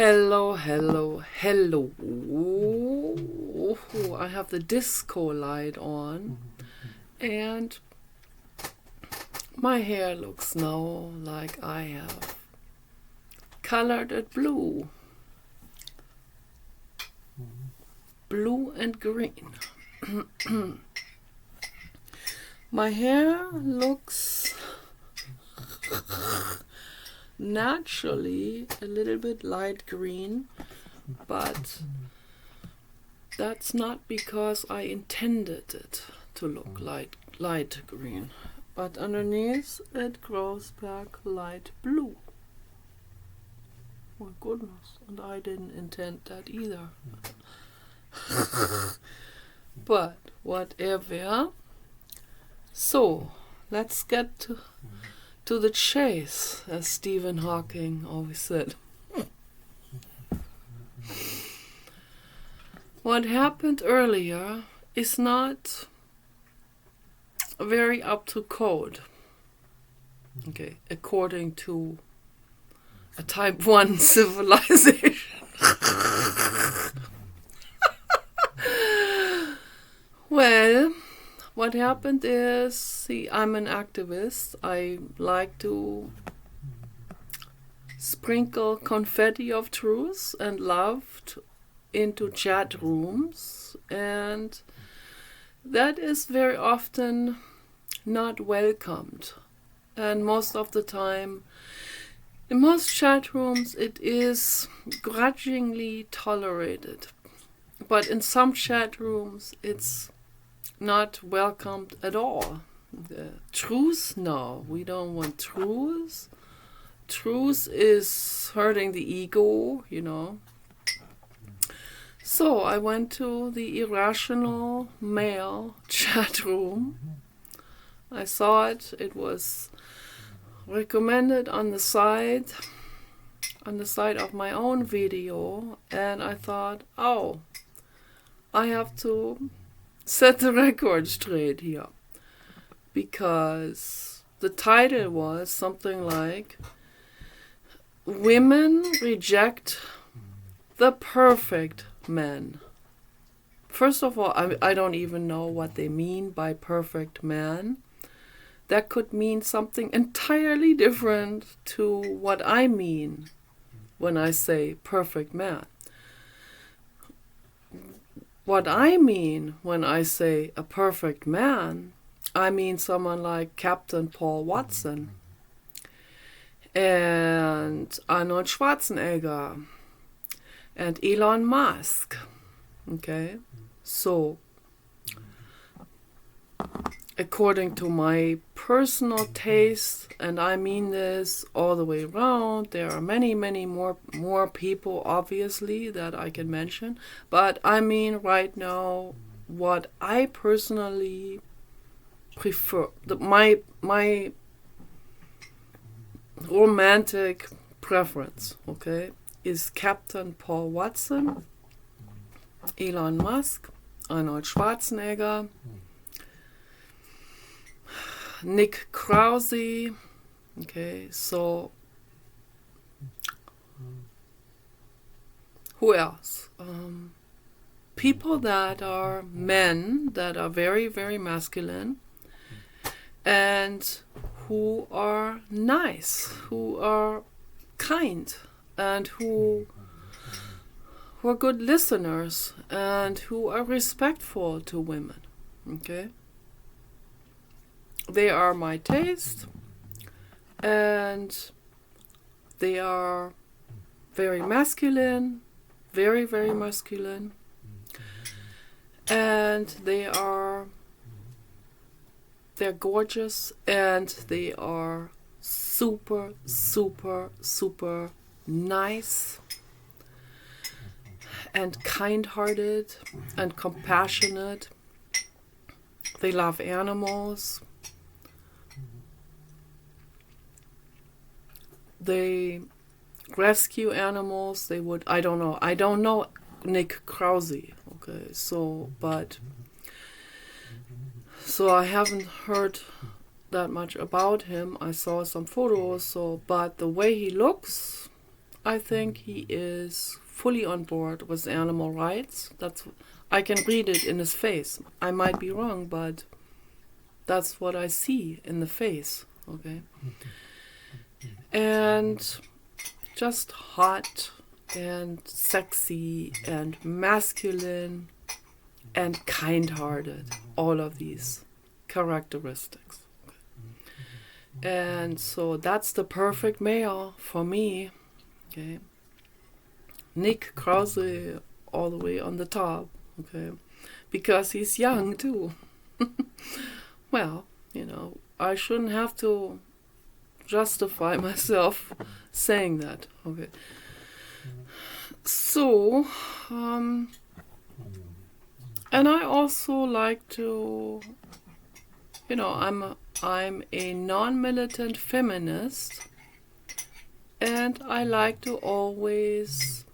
Hello, hello, hello. I have the disco light on and my hair looks now like I have colored it blue. Blue and green. My hair looks naturally a little bit light green, but that's not because I intended it to look light green. But underneath it grows back light blue. My goodness, and I didn't intend that either. But whatever. So, let's get to the chase, as Stephen Hawking always said. What happened earlier is not very up to code. Okay, according to a type 1 civilization. Well, what happened is, see, I'm an activist. I like to sprinkle confetti of truth and love into chat rooms, and that is very often not welcomed. And most of the time, in most chat rooms, it is grudgingly tolerated. But in some chat rooms, it's not welcomed at all. Truth? No, we don't want truth. Truth is hurting the ego, you know. So I went to the Irrational Male chat room. I saw it. It was recommended on the side of my own video, and I thought, oh, I have to set the record straight here, because the title was something like "Women Reject the Perfect Man." First of all, I don't even know what they mean by perfect man. That could mean something entirely different to what I mean when I say perfect man. What I mean when I say a perfect man, I mean someone like Captain Paul Watson and Arnold Schwarzenegger and Elon Musk. Okay, so according to my personal taste, and I mean this all the way around, there are many more people obviously that I can mention, but I mean right now what I personally prefer, my romantic preference, okay, is Captain Paul Watson, Elon Musk, Arnold Schwarzenegger, Nick Krause. Okay, so who else? People that are men, that are very, very masculine, and who are nice, who are kind, and who are good listeners, and who are respectful to women. Okay? They are my taste, and they are very masculine, very, very masculine, and they're gorgeous, and they are super, super, super nice and kind-hearted and compassionate. They love animals. They rescue animals. They would, I don't know Nick Krause. Okay, so I haven't heard that much about him. I saw some photos, but the way he looks, I think he is fully on board with animal rights. I can read it in his face. I might be wrong, but that's what I see in the face. Okay. And just hot and sexy and masculine and kind-hearted, all of these characteristics. And so that's the perfect male for me. Okay. Nick Krause all the way on the top. Okay. Because he's young too. Well, I shouldn't have to justify myself saying that. Okay. So, and I also like to, I'm a non-militant feminist, and I like to always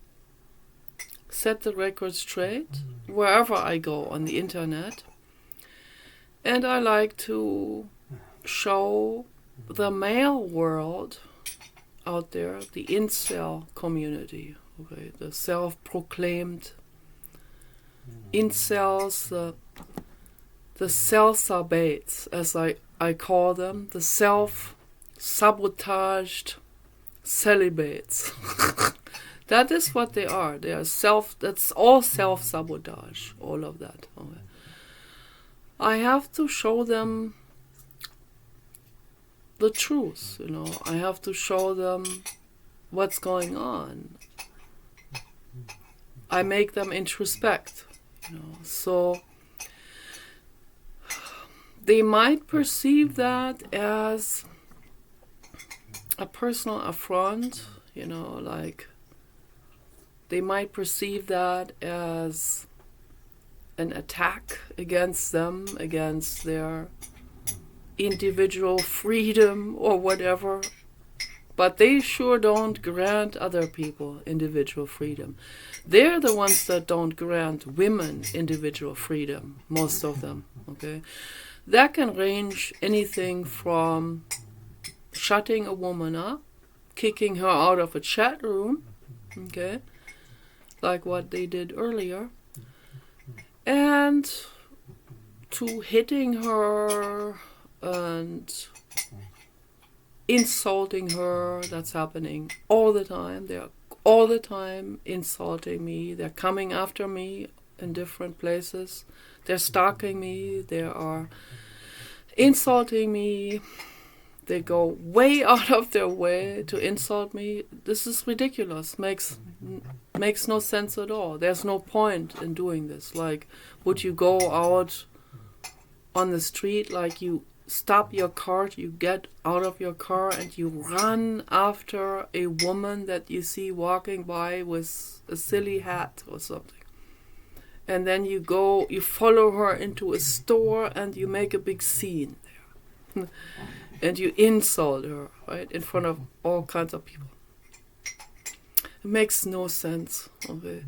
set the record straight wherever I go on the internet. And I like to show the male world out there, the incel community, okay, the self-proclaimed incels, the self-sabates, as I call them, the self-sabotaged celibates. That is what they are. They are that's all self-sabotage, all of that. Okay. I have to show them the truth, I have to show them what's going on. I make them introspect, so they might perceive that as a personal affront, like they might perceive that as an attack against them, against their individual freedom or whatever. But they sure don't grant other people individual freedom. They're the ones that don't grant women individual freedom, most of them, okay? That can range anything from shutting a woman up, kicking her out of a chat room, okay, like what they did earlier, and to hitting her and insulting her. That's happening all the time. They're all the time insulting me. They're coming after me in different places. They're stalking me. They are insulting me. They go way out of their way to insult me. This is ridiculous. Makes no sense at all. There's no point in doing this. Like, would you go out on the street, like you stop your car, you get out of your car and you run after a woman that you see walking by with a silly hat or something. And then you follow her into a store and you make a big scene there. And you insult her, right, in front of all kinds of people. It makes no sense, okay?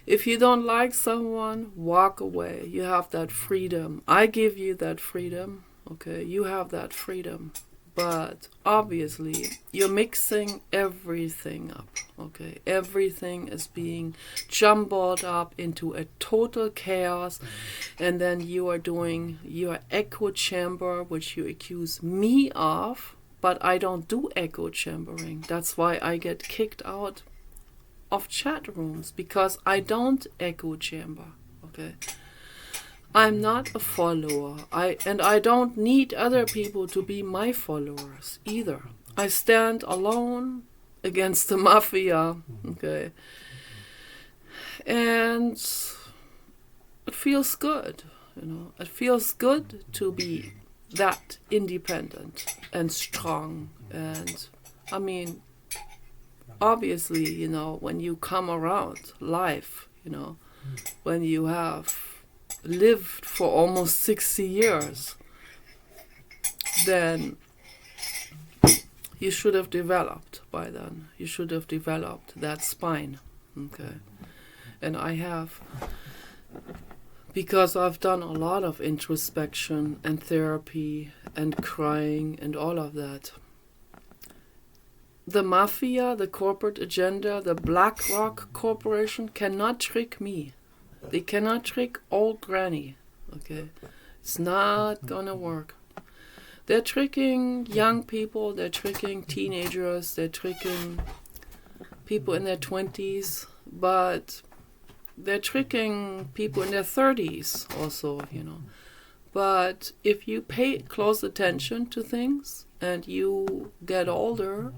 If you don't like someone, walk away. You have that freedom. I give you that freedom, okay? You have that freedom. But obviously, you're mixing everything up, okay? Everything is being jumbled up into a total chaos. And then you are doing your echo chamber, which you accuse me of. But I don't do echo chambering. That's why I get kicked out of chat rooms, because I don't echo chamber, okay? I'm not a follower. I don't need other people to be my followers either. I stand alone against the mafia, okay? And it feels good, It feels good to be that independent and strong. And I mean, obviously, when you come around life, when you have lived for almost 60 years, then you should have developed by then. You should have developed that spine, okay? And I have, because I've done a lot of introspection and therapy and crying and all of that. the mafia, the corporate agenda, the BlackRock Corporation cannot trick me. They cannot trick old granny. Okay? It's not gonna work. They're tricking young people, they're tricking teenagers, they're tricking people in their 20s, but they're tricking people in their 30s also, you know. But if you pay close attention to things and you get older,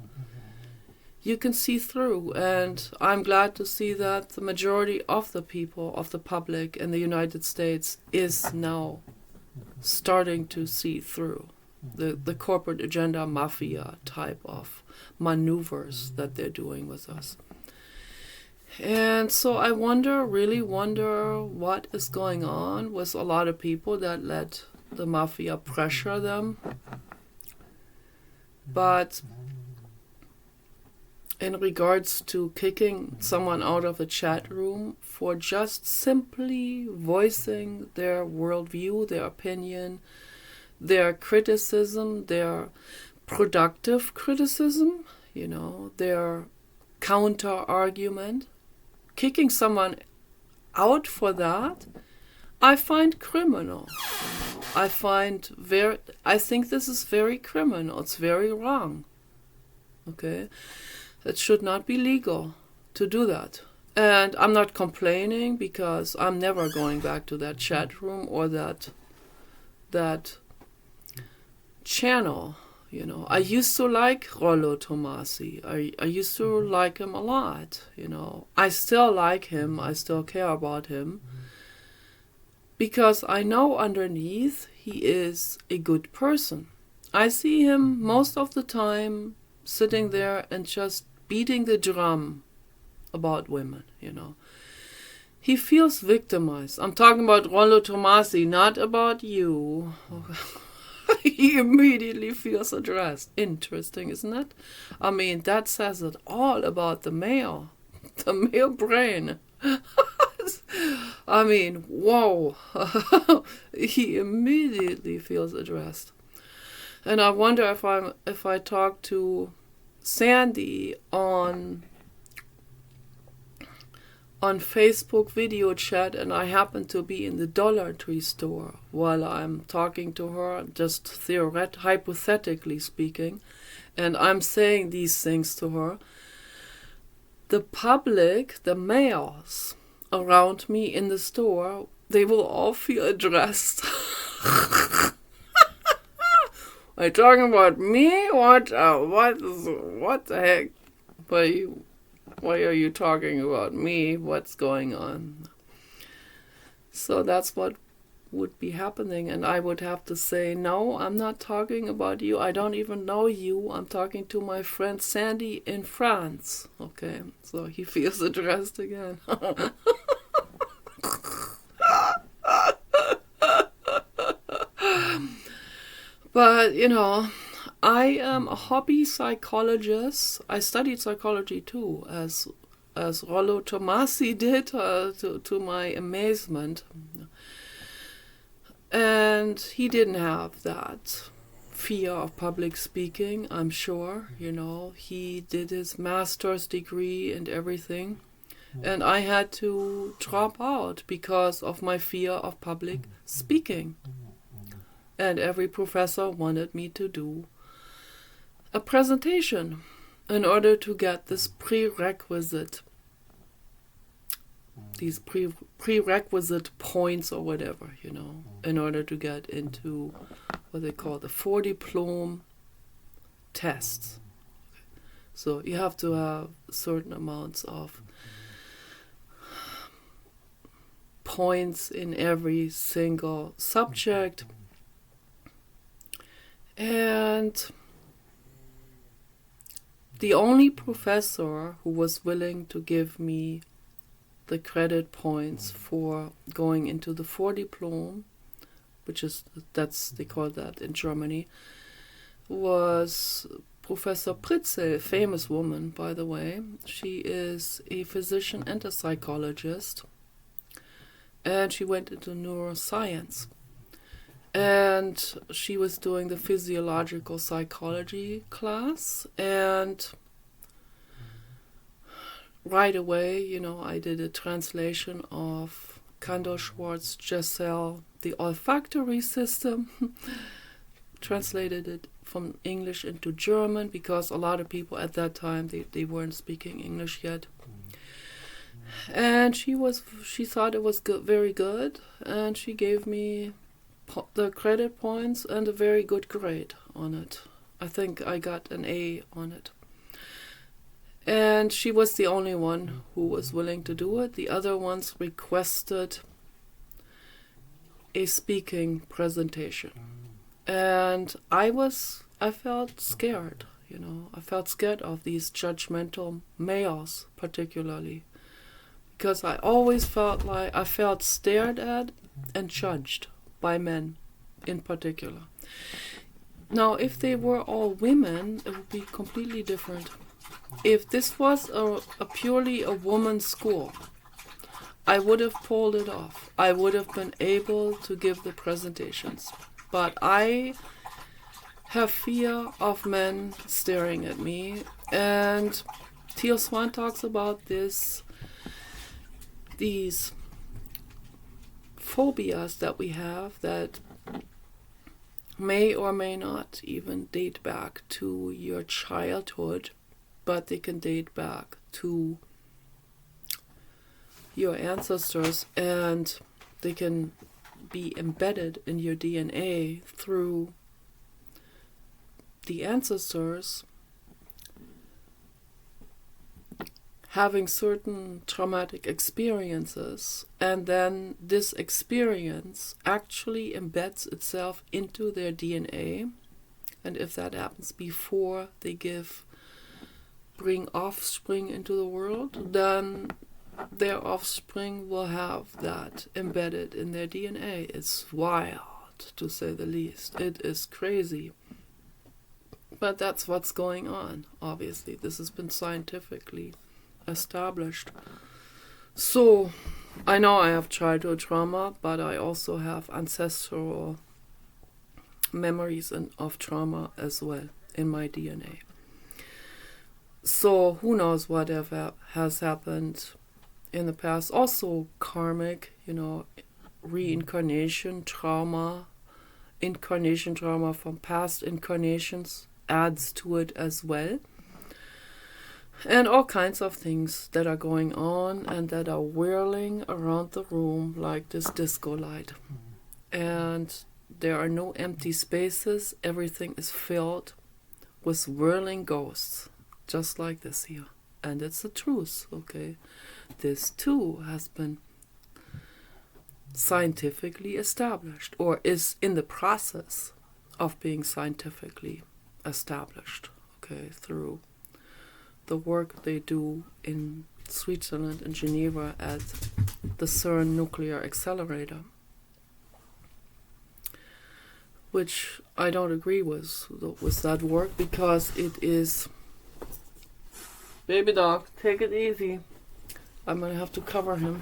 you can see through. And I'm glad to see that the majority of the people, of the public in the United States is now starting to see through the corporate agenda mafia type of maneuvers that they're doing with us. And so I really wonder what is going on with a lot of people that let the mafia pressure them. But in regards to kicking someone out of a chat room for just simply voicing their worldview, their opinion, their criticism, their productive criticism, you know, their counter-argument, kicking someone out for that, I find criminal. I think this is very criminal. It's very wrong. Okay? It should not be legal to do that. And I'm not complaining because I'm never going back to that chat room or that channel. You know, I used to like Rollo Tomasi. I used to like him a lot, you know. I still like him. I still care about him. Because I know underneath he is a good person. I see him most of the time sitting there and just beating the drum about women, you know. He feels victimized. I'm talking about Rollo Tomasi, not about you. He immediately feels addressed. Interesting, isn't it? I mean, that says it all about the male brain. I mean, whoa. He immediately feels addressed. And I wonder if I talk to Sandy on Facebook video chat and I happen to be in the Dollar Tree store while I'm talking to her, just hypothetically speaking, and I'm saying these things to her, the public, the males around me in the store, they will all feel addressed. Are you talking about me? What the heck? Why are you talking about me? What's going on? So that's what would be happening, and I would have to say, no, I'm not talking about you. I don't even know you. I'm talking to my friend Sandy in France. Okay, so he feels addressed again. But, you know, I am a hobby psychologist. I studied psychology too, as Rollo Tomasi did, to my amazement. And he didn't have that fear of public speaking, I'm sure. You know, he did his master's degree and everything. And I had to drop out because of my fear of public speaking. And every professor wanted me to do a presentation in order to get this prerequisite, these prerequisite points or whatever, you know, in order to get into what they call the 4 diploma tests. So you have to have certain amounts of points in every single subject. And the only professor who was willing to give me the credit points for going into the 4 diploma, they call that in Germany, was Professor Pritzel, a famous woman, by the way. She is a physician and a psychologist, and she went into neuroscience. And she was doing the physiological psychology class, and right away, I did a translation of Kandor Schwartz Giselle, The Olfactory System, translated it from English into German, because a lot of people at that time, they weren't speaking English yet. And she thought it was good, very good, and she gave me the credit points and a very good grade on it. I think I got an A on it. And she was the only one who was willing to do it. The other ones requested a speaking presentation. And I felt scared, I felt scared of these judgmental males, particularly. Because I always felt like I felt stared at and judged by men in particular. Now, if they were all women, it would be completely different. If this was a purely a woman's school, I would have pulled it off. I would have been able to give the presentations. But I have fear of men staring at me. And Teal Swan talks about these phobias that we have that may or may not even date back to your childhood, but they can date back to your ancestors, and they can be embedded in your DNA through the ancestors having certain traumatic experiences, and then this experience actually embeds itself into their DNA. And if that happens before they bring offspring into the world, then their offspring will have that embedded in their DNA. It's wild, to say the least. It is crazy. But that's what's going on, obviously. This has been scientifically established. So, I know I have childhood trauma, but I also have ancestral memories of trauma as well in my DNA. So, who knows what has happened in the past. Also karmic, reincarnation trauma, incarnation trauma from past incarnations adds to it as well. And all kinds of things that are going on and that are whirling around the room like this disco light. And there are no empty spaces. Everything is filled with whirling ghosts, just like this here. And it's the truth, okay? This too has been scientifically established, or is in the process of being scientifically established, okay, through the work they do in Switzerland and Geneva at the CERN nuclear accelerator, which I don't agree with that work, because it is... Baby dog, take it easy. I'm gonna have to cover him.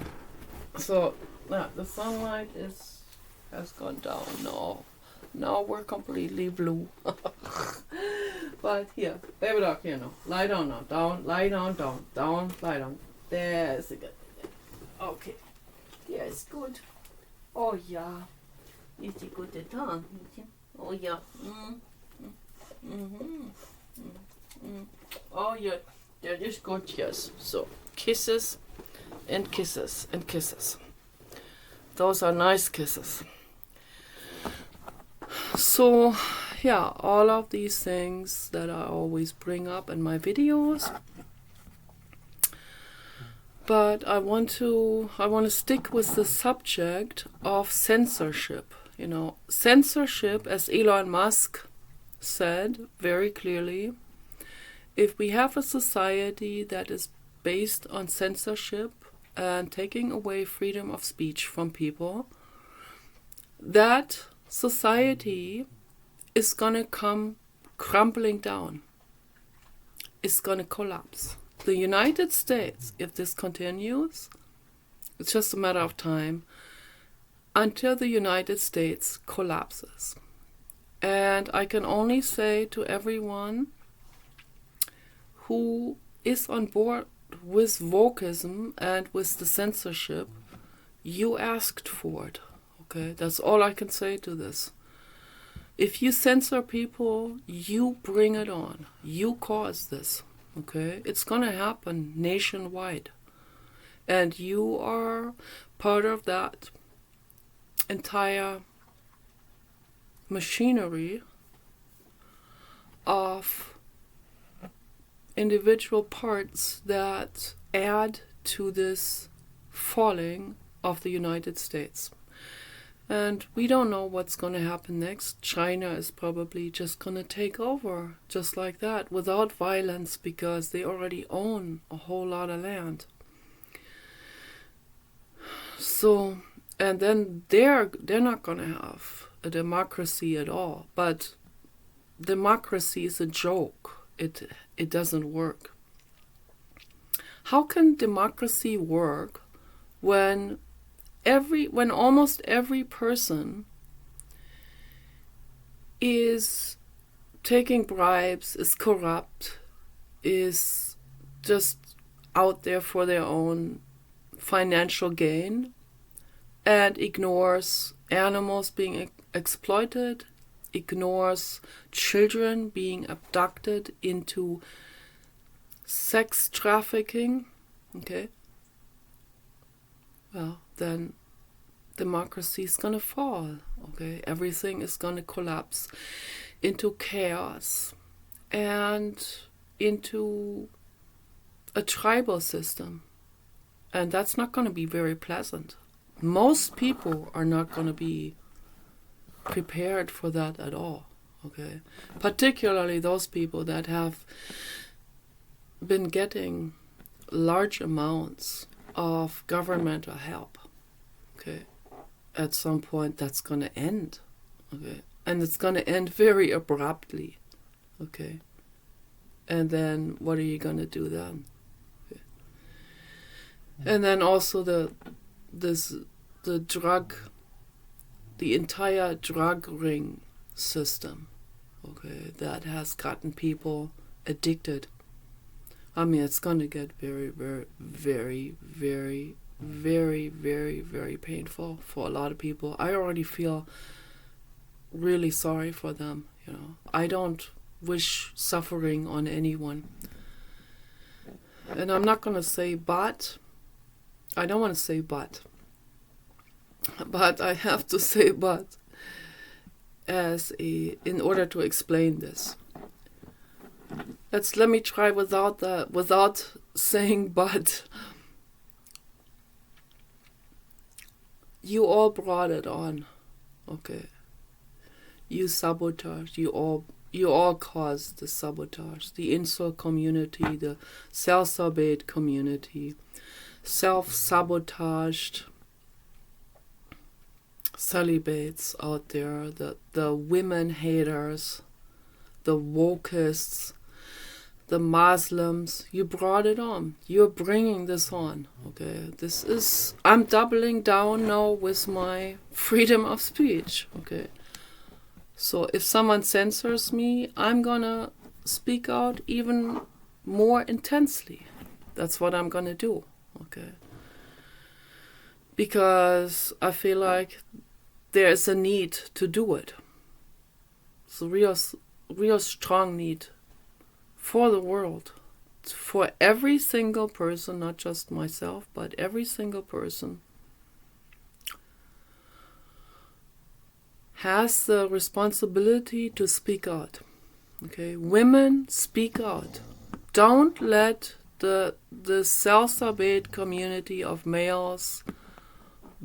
So, the sunlight has gone down now. Now we're completely blue. But here, baby dog, here now. Lie down now. Down, lie down, down, lie down. There's a good. Okay. Yes, good. Oh yeah. Is it good at all? Oh yeah. Oh yeah. That is good, yes. So, kisses and kisses and kisses. Those are nice kisses. So, yeah, all of these things that I always bring up in my videos. But I want to stick with the subject of censorship. Censorship, as Elon Musk said very clearly, if we have a society that is based on censorship and taking away freedom of speech from people, that society is going to come crumbling down. It's going to collapse. The United States, if this continues, it's just a matter of time until the United States collapses. And I can only say to everyone who is on board with wokeism and with the censorship, you asked for it. Okay, that's all I can say to this. If you censor people, you bring it on. You cause this. Okay, it's gonna happen nationwide, and you are part of that entire machinery of individual parts that add to this falling of the United States. And we don't know what's going to happen next. China is probably just going to take over just like that without violence, because they already own a whole lot of land. So, and then they're not going to have a democracy at all. But democracy is a joke. It doesn't work. How can democracy work when almost every person is taking bribes, is corrupt, is just out there for their own financial gain, and ignores animals being exploited, ignores children being abducted into sex trafficking? Okay. Well, then democracy is going to fall. Okay, everything is going to collapse into chaos and into a tribal system. And that's not going to be very pleasant. Most people are not going to be prepared for that at all. Okay, particularly those people that have been getting large amounts of governmental help. Okay, at some point that's going to end. Okay, and it's going to end very abruptly. Okay, and then what are you going to do then? Okay. And then also the entire drug ring system. Okay, that has gotten people addicted. I mean, it's going to get very, very, very, very, very, very, very painful for a lot of people. I already feel really sorry for them. You know, I don't wish suffering on anyone. And I'm not going to say but. I don't want to say but I have to say but in order to explain this. Let me try without saying but. You all brought it on, okay? You sabotage. You all caused the sabotage. The incel community, the self-sabate community, self-sabotaged celibates out there, the women haters, the wokeists, the Muslims. You brought it on. You're bringing this on. Okay, I'm doubling down now with my freedom of speech. Okay, so if someone censors me, I'm gonna speak out even more intensely. That's what I'm gonna do. Okay, because I feel like there is a need to do it. It's a real strong need for the world, for every single person, not just myself, but every single person has the responsibility to speak out. Okay, women, speak out. Don't let the self-sabate community of males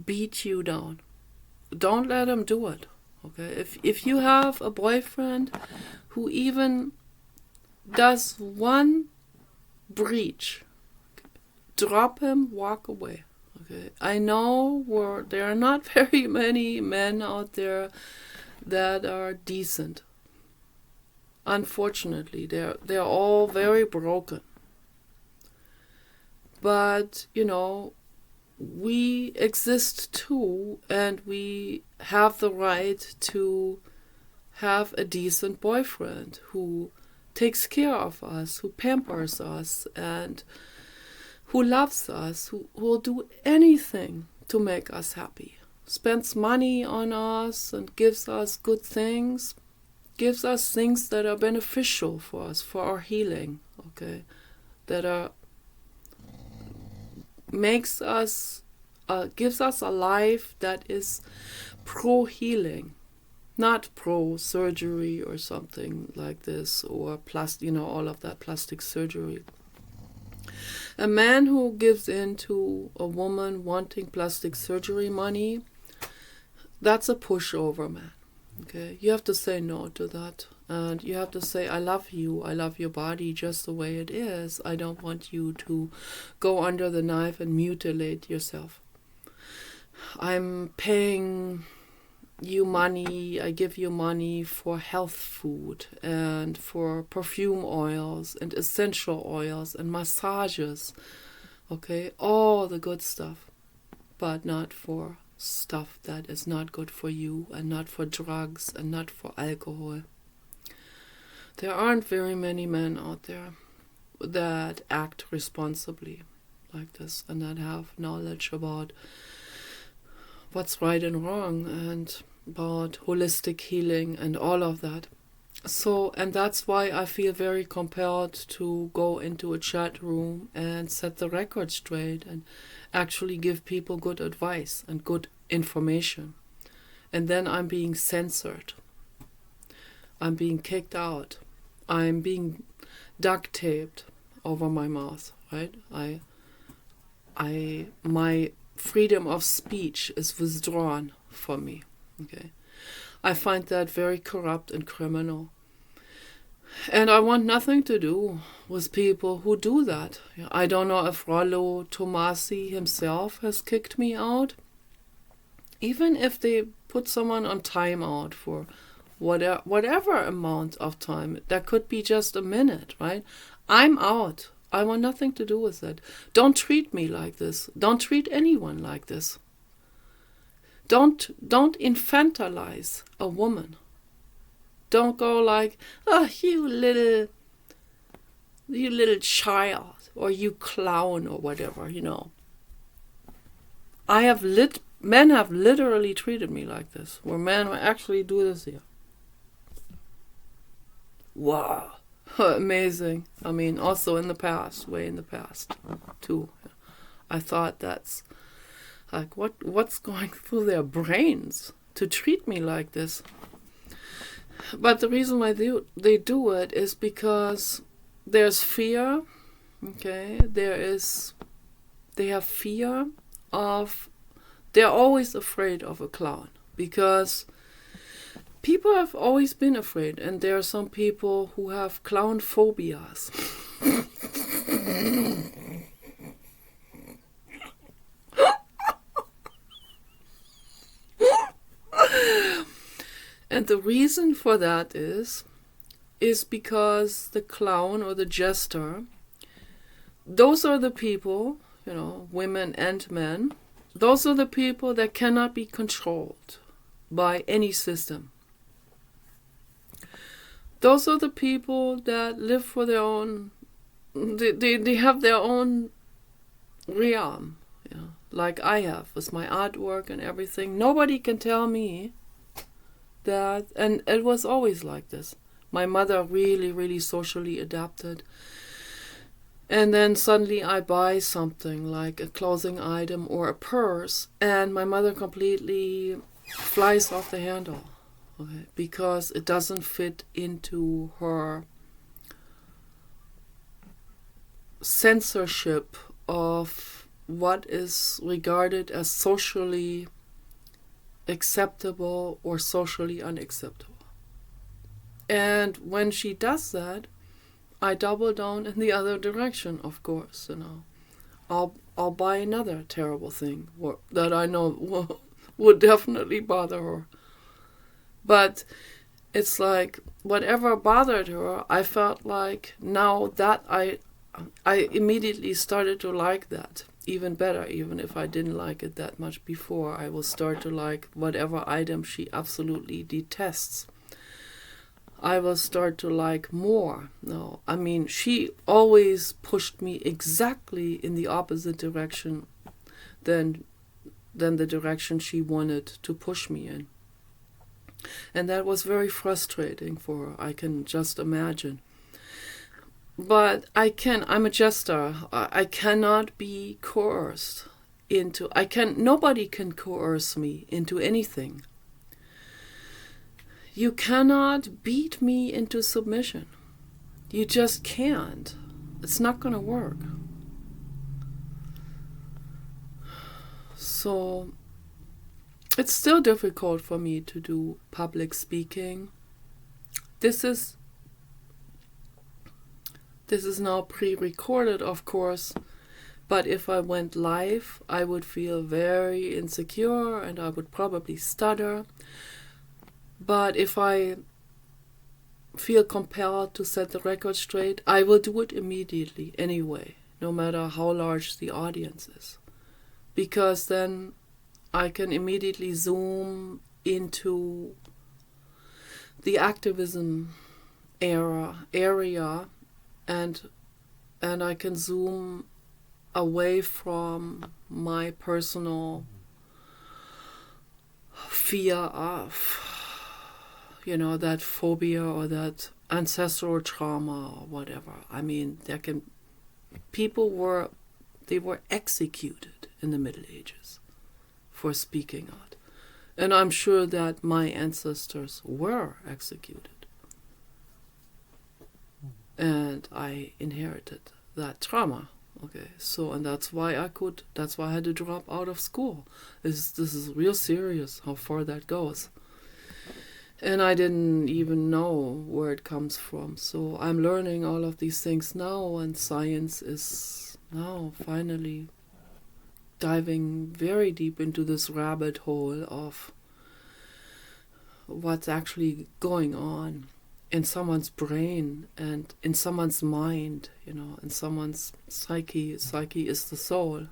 beat you down. Don't let them do it. Okay, if you have a boyfriend who even does one breach, drop him, walk away. Okay, I know there are not very many men out there that are decent. Unfortunately, they're all very broken. But you know, we exist too, and we have the right to have a decent boyfriend who takes care of us, who pampers us, and who loves us, who will do anything to make us happy, spends money on us and gives us good things, gives us things that are beneficial for us, for our healing, okay, that are makes us, gives us a life that is pro-healing, not pro-surgery or something like this, or all of that plastic surgery. A man who gives in to a woman wanting plastic surgery money, that's a pushover man. Okay, you have to say no to that. And you have to say, I love you. I love your body just the way it is. I don't want you to go under the knife and mutilate yourself. I'm paying you money. I give you money for health food and for perfume oils and essential oils and massages. Okay, all the good stuff. But not for stuff that is not good for you, and not for drugs, and not for alcohol. There aren't very many men out there that act responsibly like this and that have knowledge about what's right and wrong and about holistic healing and all of that. So, and that's why I feel very compelled to go into a chat room and set the record straight and actually give people good advice and good information. And then I'm being censored. I'm being kicked out. I'm being duct taped over my mouth, right? My freedom of speech is withdrawn from me, okay? I find that very corrupt and criminal. And I want nothing to do with people who do that. I don't know if Rollo Tomasi himself has kicked me out. Even if they put someone on timeout for whatever amount of time, that could be just a minute, right? I'm out. I want nothing to do with it. Don't treat me like this. Don't treat anyone like this. Don't infantilize a woman. Don't go like, oh, you little child, or you clown, or whatever, Men have literally treated me like this, where men will actually do this here. Wow, amazing. I mean, also in the past, way in the past, too. I thought that's like, what's going through their brains to treat me like this? But the reason why they do it is because there's fear, okay? They have fear of, they're always afraid of a clown, because people have always been afraid, and there are some people who have clown phobias. And the reason for that is because the clown or the jester, those are the people, women and men, those are the people that cannot be controlled by any system. Those are the people that live for their own, they have their own realm, like I have with my artwork and everything. Nobody can tell me that, and it was always like this. My mother really, really socially adapted. And then suddenly I buy something like a clothing item or a purse, and my mother completely flies off the handle, okay, because it doesn't fit into her censorship of what is regarded as socially acceptable or socially unacceptable. And when she does that, I double down in the other direction, of course. I'll buy another terrible thing that I know would definitely bother her. But it's like whatever bothered her, I felt like now that I immediately started to like that even better. Even if I didn't like it that much before, I will start to like whatever item she absolutely detests. I will start to like more. No, I mean, she always pushed me exactly in the opposite direction than the direction she wanted to push me in. And that was very frustrating for her, I can just imagine. But I'm a jester. I cannot be coerced into, nobody can coerce me into anything. You cannot beat me into submission. You just can't. It's not going to work. So it's still difficult for me to do public speaking. This is now pre-recorded, of course, but if I went live, I would feel very insecure and I would probably stutter. But if I feel compelled to set the record straight, I will do it immediately anyway, no matter how large the audience is. Because then I can immediately zoom into the activism area and I can zoom away from my personal fear of, that phobia or that ancestral trauma or whatever. I mean, people were executed in the Middle Ages for speaking out. And I'm sure that my ancestors were executed. And I inherited that trauma. Okay, so, and that's why I had to drop out of school. This is real serious how far that goes. And I didn't even know where it comes from. So I'm learning all of these things now, and science is now finally diving very deep into this rabbit hole of what's actually going on in someone's brain and in someone's mind, in someone's psyche. Psyche is the soul.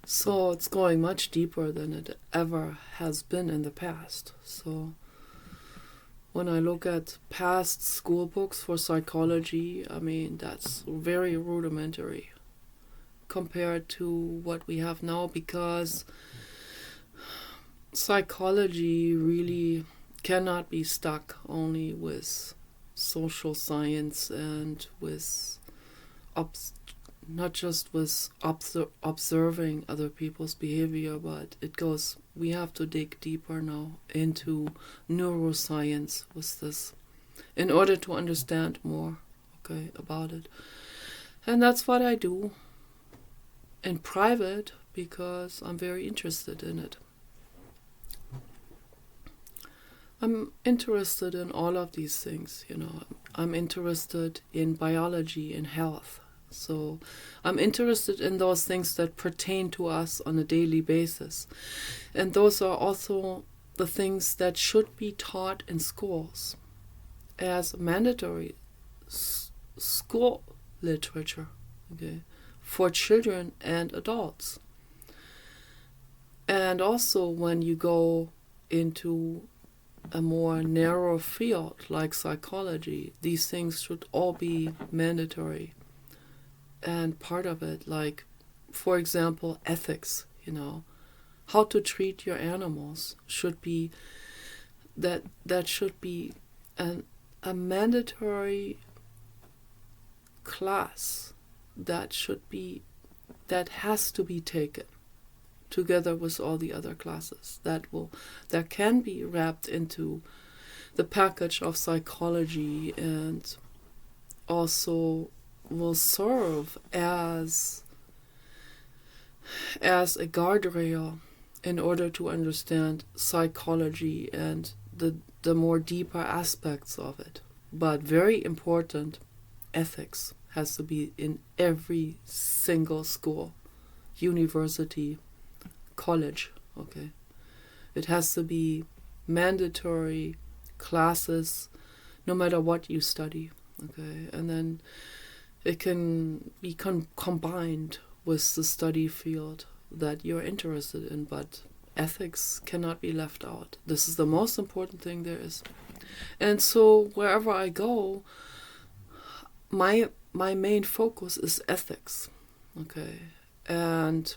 So it's going much deeper than it ever has been in the past. So when I look at past school books for psychology, I mean, that's very rudimentary compared to what we have now, because psychology really cannot be stuck only with social science and with not just with observing other people's behavior, but we have to dig deeper now into neuroscience with this in order to understand more, about it. And that's what I do in private because I'm very interested in it. I'm interested in all of these things, I'm interested in biology and health. So I'm interested in those things that pertain to us on a daily basis. And those are also the things that should be taught in schools as mandatory school literature, for children and adults. And also when you go into a more narrow field like psychology, these things should all be mandatory. And part of it, like, for example, ethics, how to treat your animals should be, that should be a mandatory class that has to be taken together with all the other classes that can be wrapped into the package of psychology and also will serve as a guardrail in order to understand psychology and the more deeper aspects of it. But very important, ethics has to be in every single school, university, college, It has to be mandatory classes no matter what you study, And then it can be combined with the study field that you're interested in, but ethics cannot be left out. This is the most important thing there is. And so wherever I go, my main focus is ethics, okay, and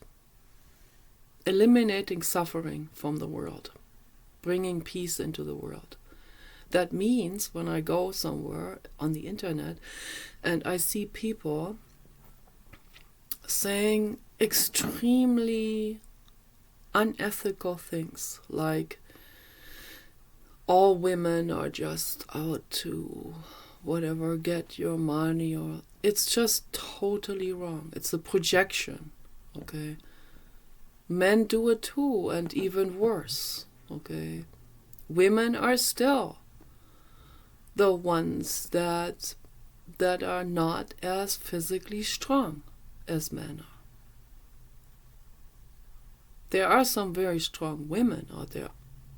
eliminating suffering from the world, bringing peace into the world. That means when I go somewhere on the internet and I see people saying extremely unethical things, like all women are just out to whatever, get your money, or it's just totally wrong. It's a projection, okay? Men do it too, and even worse, okay? Women are still the ones that are not as physically strong as men are. There are some very strong women out there,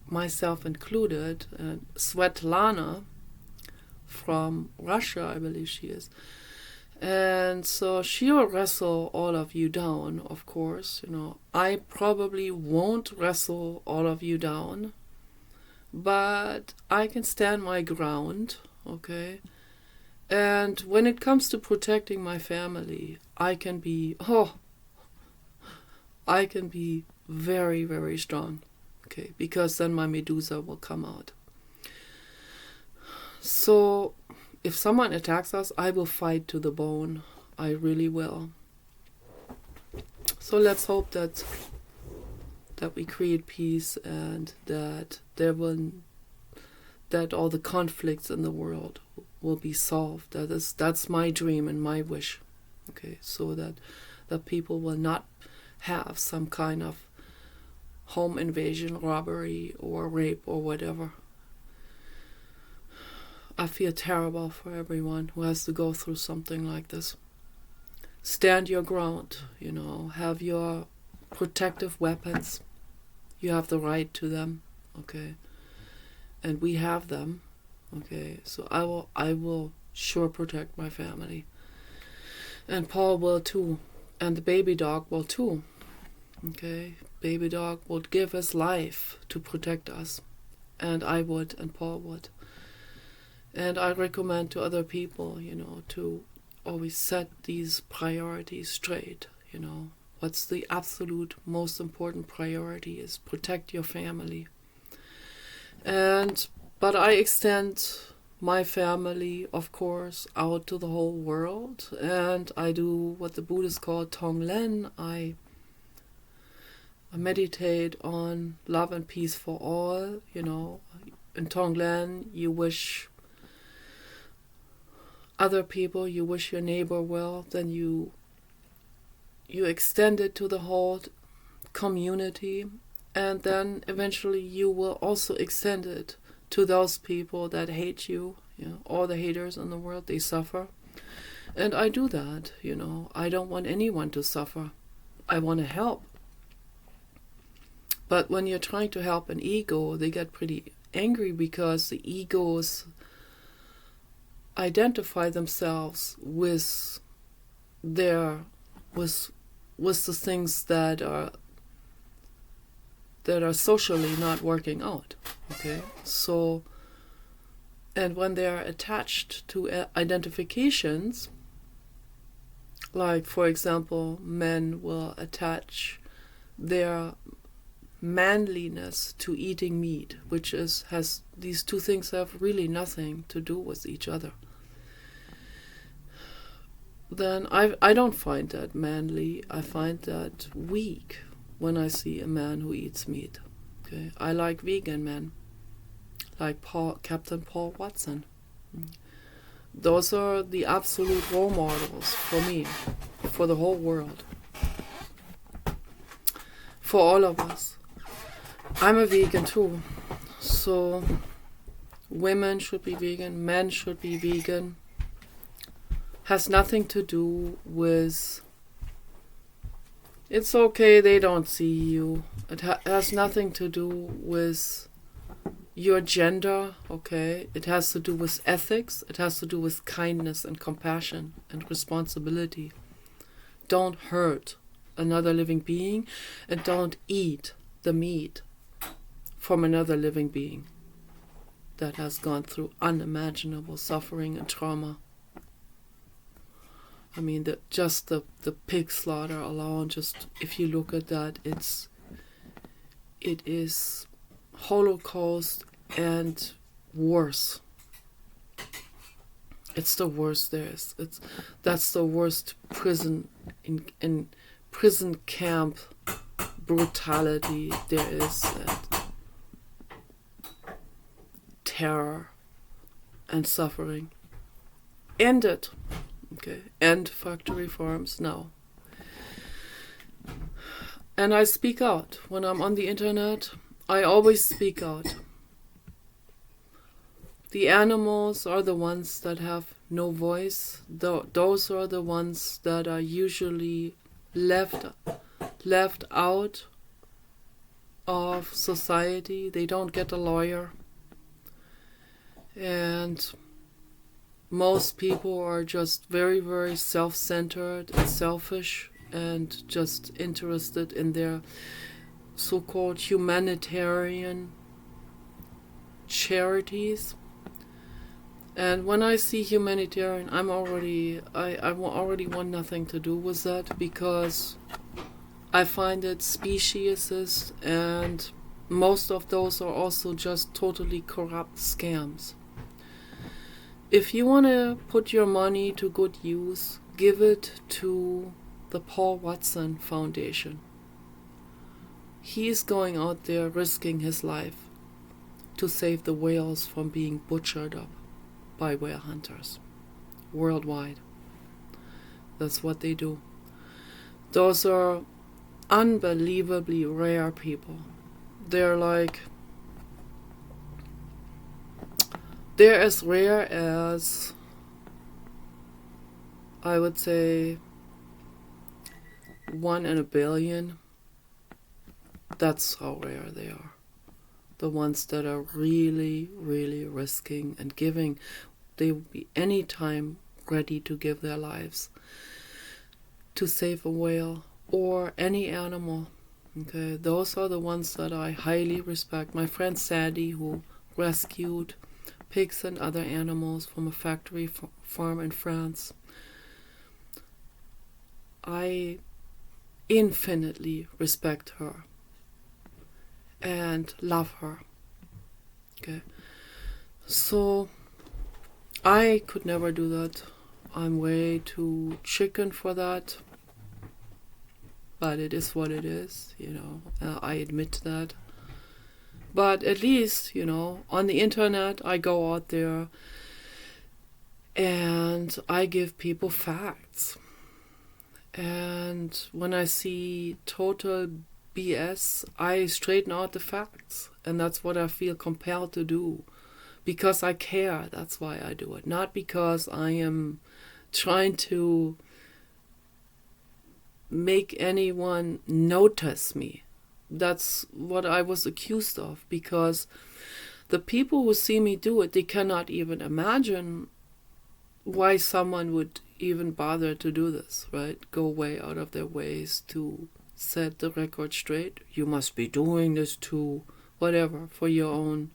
myself included, and Svetlana from Russia, I believe she is. And so she'll wrestle all of you down, of course. I probably won't wrestle all of you down, but I can stand my ground, okay? And when it comes to protecting my family, I can be very, very strong, okay? Because then my Medusa will come out. So if someone attacks us, I will fight to the bone. I really will. So let's hope that we create peace, and that all the conflicts in the world will be solved. That's my dream and my wish. Okay, so that people will not have some kind of home invasion, robbery, or rape, or whatever. I feel terrible for everyone who has to go through something like this. Stand your ground, have your protective weapons. You have the right to them, okay? And we have them, okay? So I will sure protect my family. And Paul will too. And the baby dog will too, okay? Baby dog would give his life to protect us. And I would, and Paul would. And I recommend to other people, to always set these priorities straight, What's the absolute most important priority is protect your family. But I extend my family, of course, out to the whole world. And I do what the Buddhists call Tonglen. I meditate on love and peace for all, In Tonglen, you wish other people, you wish your neighbor well, then you extend it to the whole community, and then eventually you will also extend it to those people that hate you. All the haters in the world, they suffer. And I do that, I don't want anyone to suffer. I want to help. But when you're trying to help an ego, they get pretty angry, because the egos identify themselves with the things that are socially not working out, okay? So, and when they are attached to identifications, like, for example, men will attach their manliness to eating meat, which has these two things have really nothing to do with each other. Then I don't find that manly. I find that weak when I see a man who eats meat. Okay, I like vegan men, like Captain Paul Watson. Those are the absolute role models for me, for the whole world, for all of us. I'm a vegan too, so women should be vegan, men should be vegan. Has nothing to do with, it's okay they don't see you. It has nothing to do with your gender, okay? It has to do with ethics. It has to do with kindness and compassion and responsibility. Don't hurt another living being, and don't eat the meat from another living being. that has gone through unimaginable suffering and trauma. I mean, the pig slaughter alone, just if you look at that, it is Holocaust and worse. It's the worst there is. That's the worst prison in prison camp brutality there is, and terror and suffering. End it. Okay. End factory farms now. And I speak out. When I'm on the internet, I always speak out. The animals are the ones that have no voice. Those are the ones that are usually left out of society. They don't get a lawyer. And most people are just very, very self-centered and selfish and just interested in their so-called humanitarian charities. And when I see humanitarian, I already want nothing to do with that, because I find it speciesist, and most of those are also just totally corrupt scams. If you want to put your money to good use, give it to the Paul Watson Foundation. He is going out there risking his life to save the whales from being butchered up by whale hunters worldwide. That's what they do. Those are unbelievably rare people. They're as rare as, I would say, 1 in a billion. That's how rare they are. The ones that are really, really risking and giving. They would be any time ready to give their lives to save a whale or any animal. Okay, those are the ones that I highly respect. My friend Sandy, who rescued pigs and other animals from a factory farm in France, I infinitely respect her and love her. Okay, so I could never do that. I'm way too chicken for that. But it is what it is, I admit that. But at least, on the internet, I go out there and I give people facts. And when I see total BS, I straighten out the facts. And that's what I feel compelled to do. Because I care, that's why I do it. Not because I am trying to make anyone notice me. That's what I was accused of, because the people who see me do it, they cannot even imagine why someone would even bother to do this, right? Go way out of their ways to set the record straight. You must be doing this to whatever, for your own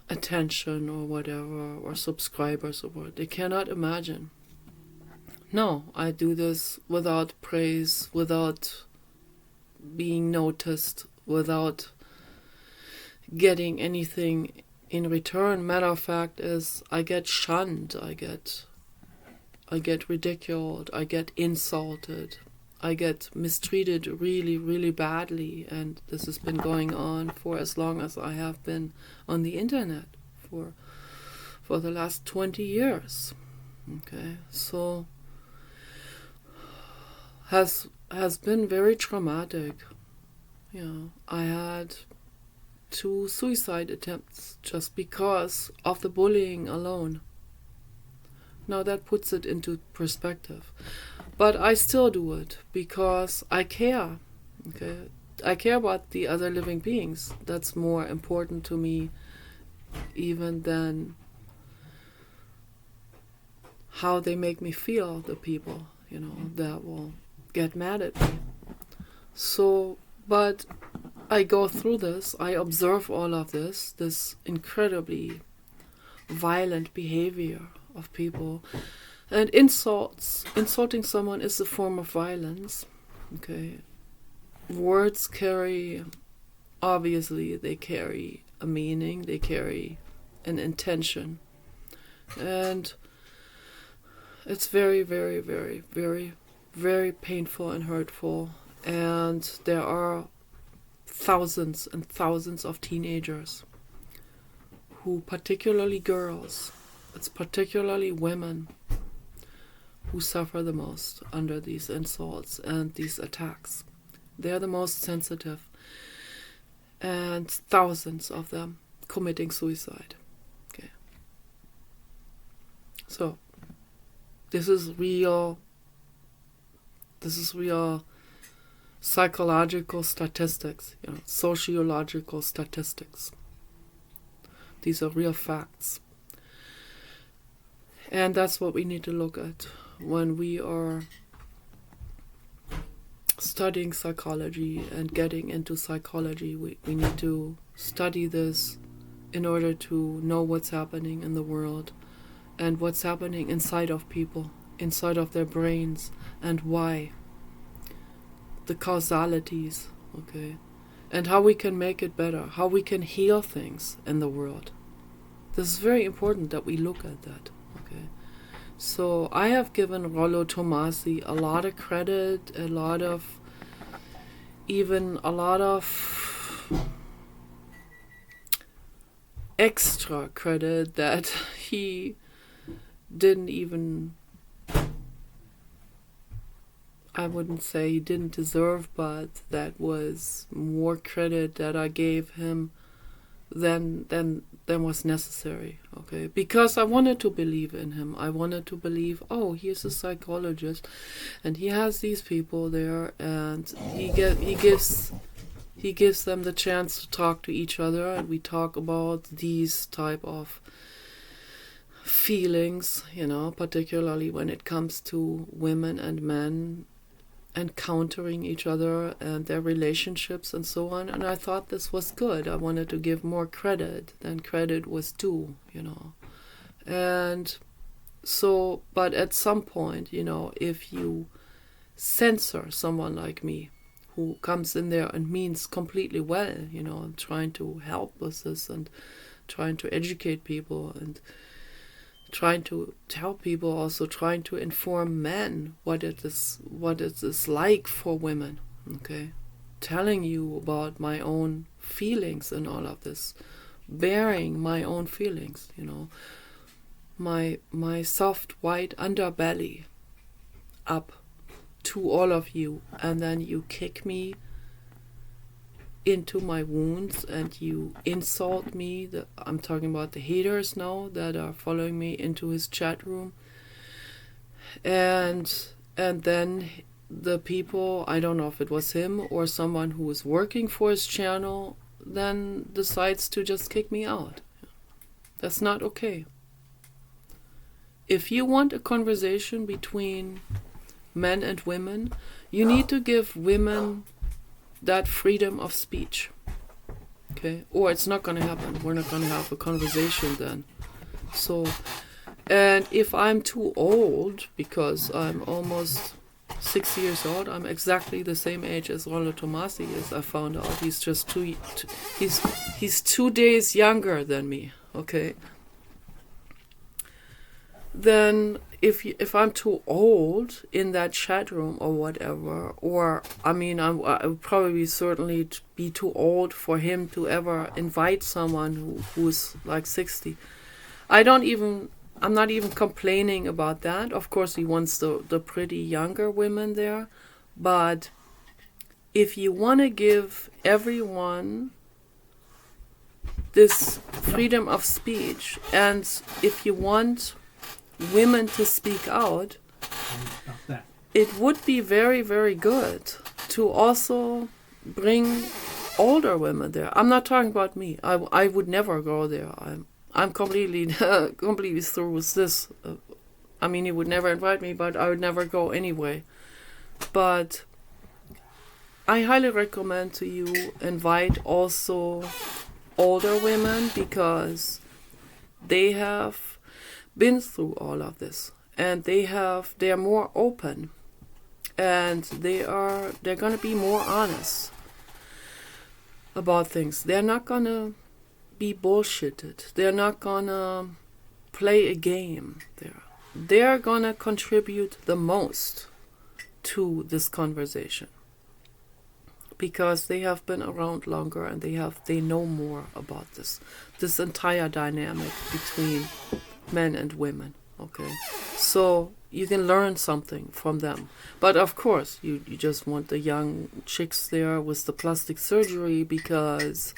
attention or whatever, or subscribers or what. They cannot imagine. No, I do this without praise, without being noticed, without getting anything in return. Matter of fact is, I get shunned, I get ridiculed, I get insulted, I get mistreated really, really badly, and this has been going on for as long as I have been on the internet, for the last 20 years. Okay, so has been very traumatic. I had 2 suicide attempts just because of the bullying alone. Now that puts it into perspective. But I still do it because I care. Okay, I care about the other living beings. That's more important to me even than how they make me feel, the people, that will get mad at me. So, but I go through this, I observe all of this incredibly violent behavior of people. And insulting someone is a form of violence. Okay. Words obviously they carry a meaning, they carry an intention. And it's very, very, very, very, very painful and hurtful. And there are thousands and thousands of teenagers who, particularly girls, it's particularly women, who suffer the most under these insults and these attacks. They're the most sensitive. And thousands of them committing suicide. Okay. So, this is real psychological statistics, sociological statistics. These are real facts. And that's what we need to look at when we are studying psychology and getting into psychology. We need to study this in order to know what's happening in the world and what's happening inside of people, inside of their brains, and why. The causalities, okay, and how we can make it better, how we can heal things in the world. This is very important that we look at that, okay. So I have given Rollo Tomasi a lot of credit, a lot of extra credit that he didn't even, I wouldn't say he didn't deserve, but that was more credit that I gave him than was necessary, okay? Because I wanted to believe in him. I wanted to believe, oh, he's a psychologist, and he has these people there, and he gives them the chance to talk to each other, and we talk about these type of feelings, particularly when it comes to women and men encountering each other and their relationships and so on. And I thought this was good. I wanted to give more credit than credit was due, And so, but at some point, if you censor someone like me who comes in there and means completely well, I'm trying to help with this and trying to educate people and trying to tell people, also trying to inform men what it is like for women, okay? Telling you about my own feelings and all of this, bearing my own feelings, my soft white underbelly up to all of you, and then you kick me into my wounds and you insult me. I'm talking about the haters now that are following me into his chat room, and then the people, I don't know if it was him or someone who was working for his channel, then decides to just kick me out. That's not okay. If you want a conversation between men and women, you need to give women that freedom of speech, okay? Or it's not going to happen. We're not going to have a conversation then. So, and if I'm too old, because I'm almost 6 years old, I'm exactly the same age as Rollo Tomasi is. I found out he's just he's 2 days younger than me, okay? Then if I'm too old in that chat room or whatever, or I would probably certainly be too old for him to ever invite someone who's like 60. I'm not even complaining about that. Of course, he wants the pretty younger women there, but if you want to give everyone this freedom of speech, and if you want women to speak out, it would be very, very good to also bring older women there. I'm not talking about me. I would never go there. I'm completely through with this. He would never invite me, but I would never go anyway. But I highly recommend to you invite also older women, because they have been through all of this, and they're more open, and they're gonna be more honest about things. They're not gonna be bullshitted. They're not gonna play a game. They're gonna contribute the most to this conversation, because they have been around longer, and they know more about this entire dynamic between men and women. Okay, so you can learn something from them. But of course, you just want the young chicks there with the plastic surgery, because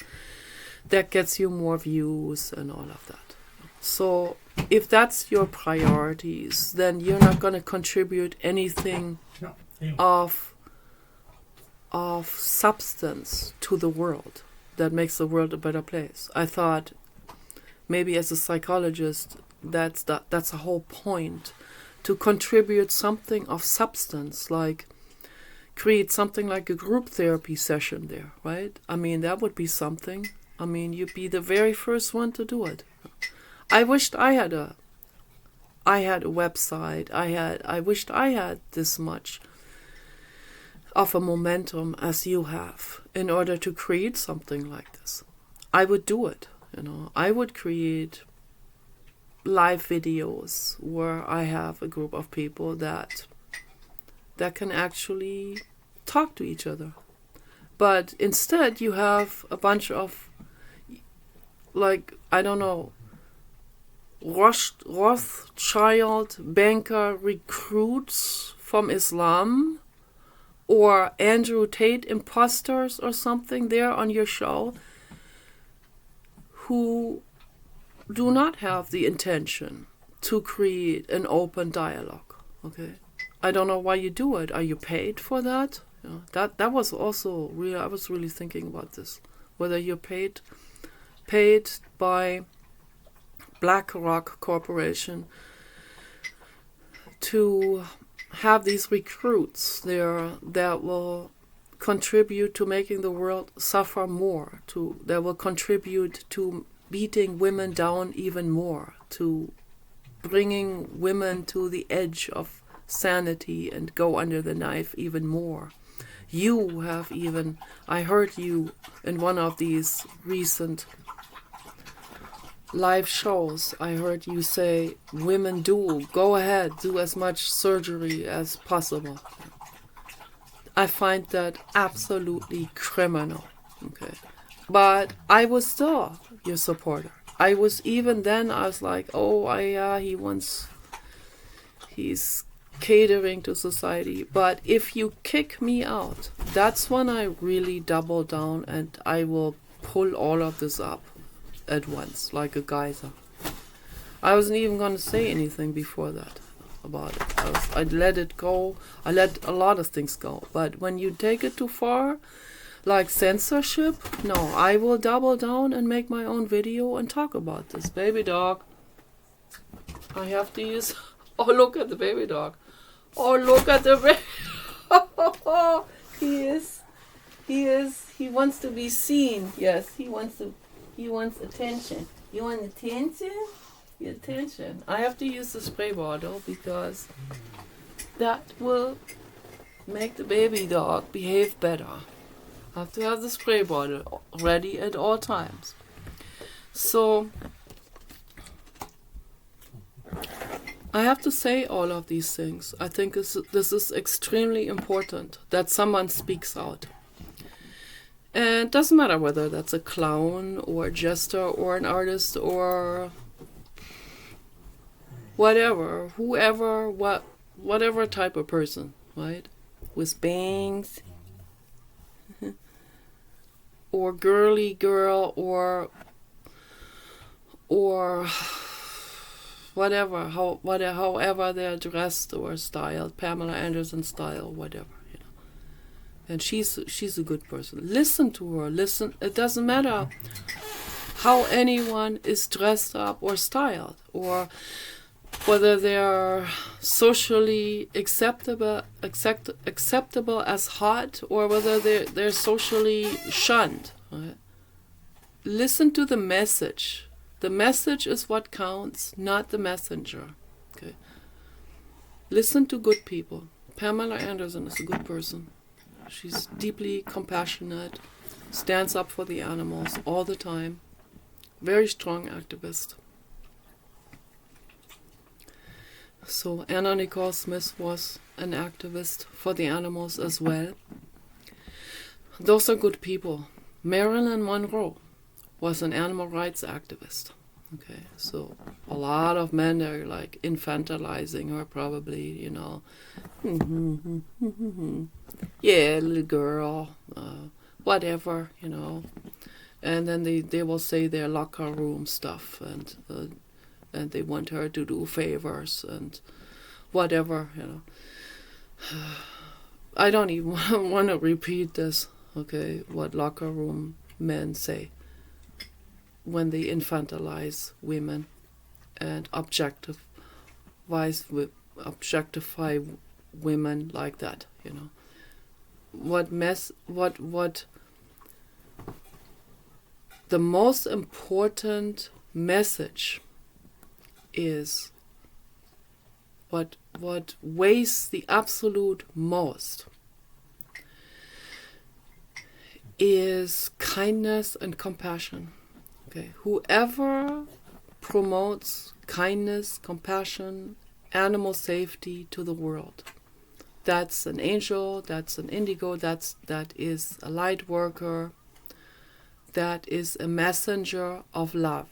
that gets you more views and all of that. So if that's your priorities, then you're not going to contribute anything of substance to the world that makes the world a better place. I thought maybe as a psychologist, that's the whole point, to contribute something of substance, like create something like a group therapy session there, right? I mean, that would be something. I mean, you'd be the very first one to do it. I wished I had a website. I wished I had this much of a momentum as you have in order to create something like this. I would do it, I would create live videos where I have a group of people that can actually talk to each other. But instead you have a bunch of, like, I don't know, Rothschild banker recruits from Islam, or Andrew Tate imposters or something there on your show, who do not have the intention to create an open dialogue. Okay, I don't know why you do it. Are you paid for that? That was also real. I was really thinking about this, whether you're paid by BlackRock Corporation to have these recruits there that will contribute to making the world suffer more, that will contribute to beating women down even more, to bringing women to the edge of sanity and go under the knife even more. You have even, I heard you in one of these recent live shows, I heard you say, women go ahead, do as much surgery as possible. I find that absolutely criminal. Okay, but I was still your supporter. I was like, he's catering to society. But if you kick me out, that's when I really double down, and I will pull all of this up at once, like a geyser. I wasn't even going to say anything before that about it. I let it go. I let a lot of things go. But when you take it too far, like censorship, no, I will double down and make my own video and talk about this. Baby dog. I have to use... Oh, look at the baby dog. Oh, look at the baby. He wants to be seen. Yes, he wants attention. You want attention? Your attention. I have to use the spray bottle because that will make the baby dog behave better. I have to have the spray bottle ready at all times. So I have to say all of these things. I think this is extremely important that someone speaks out. And it doesn't matter whether that's a clown or a jester or an artist or whatever, whoever, whatever type of person, right? With bangs, or girly girl, or whatever, however they're dressed or styled, Pamela Anderson style, whatever. And she's a good person. Listen to her. Listen. It doesn't matter how anyone is dressed up or styled, or whether they are socially acceptable as hot, or whether they're socially shunned. Right? Listen to the message. The message is what counts, not the messenger. Okay. Listen to good people. Pamela Anderson is a good person. She's deeply compassionate, stands up for the animals all the time. Very strong activist. So Anna Nicole Smith was an activist for the animals as well. Those are good people. Marilyn Monroe was an animal rights activist. Okay, so a lot of men are like infantilizing her, probably, you know. Yeah, little girl, whatever, you know. And then they will say their locker room stuff, and they want her to do favors and whatever, you know. I don't even want to repeat this, okay, what locker room men say when they infantilize women and objectify women like that, you know. What the most important message is, what weighs the absolute most is kindness and compassion. Okay, whoever promotes kindness, compassion, animal safety to the world, that's an angel, that's an indigo, that is a light worker, that is a messenger of love.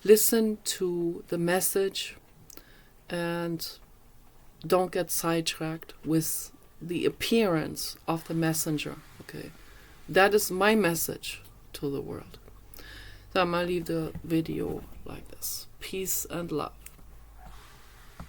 Listen to the message and don't get sidetracked with the appearance of the messenger. Okay, that is my message to the world. So I'm going to leave the video like this. Peace and love.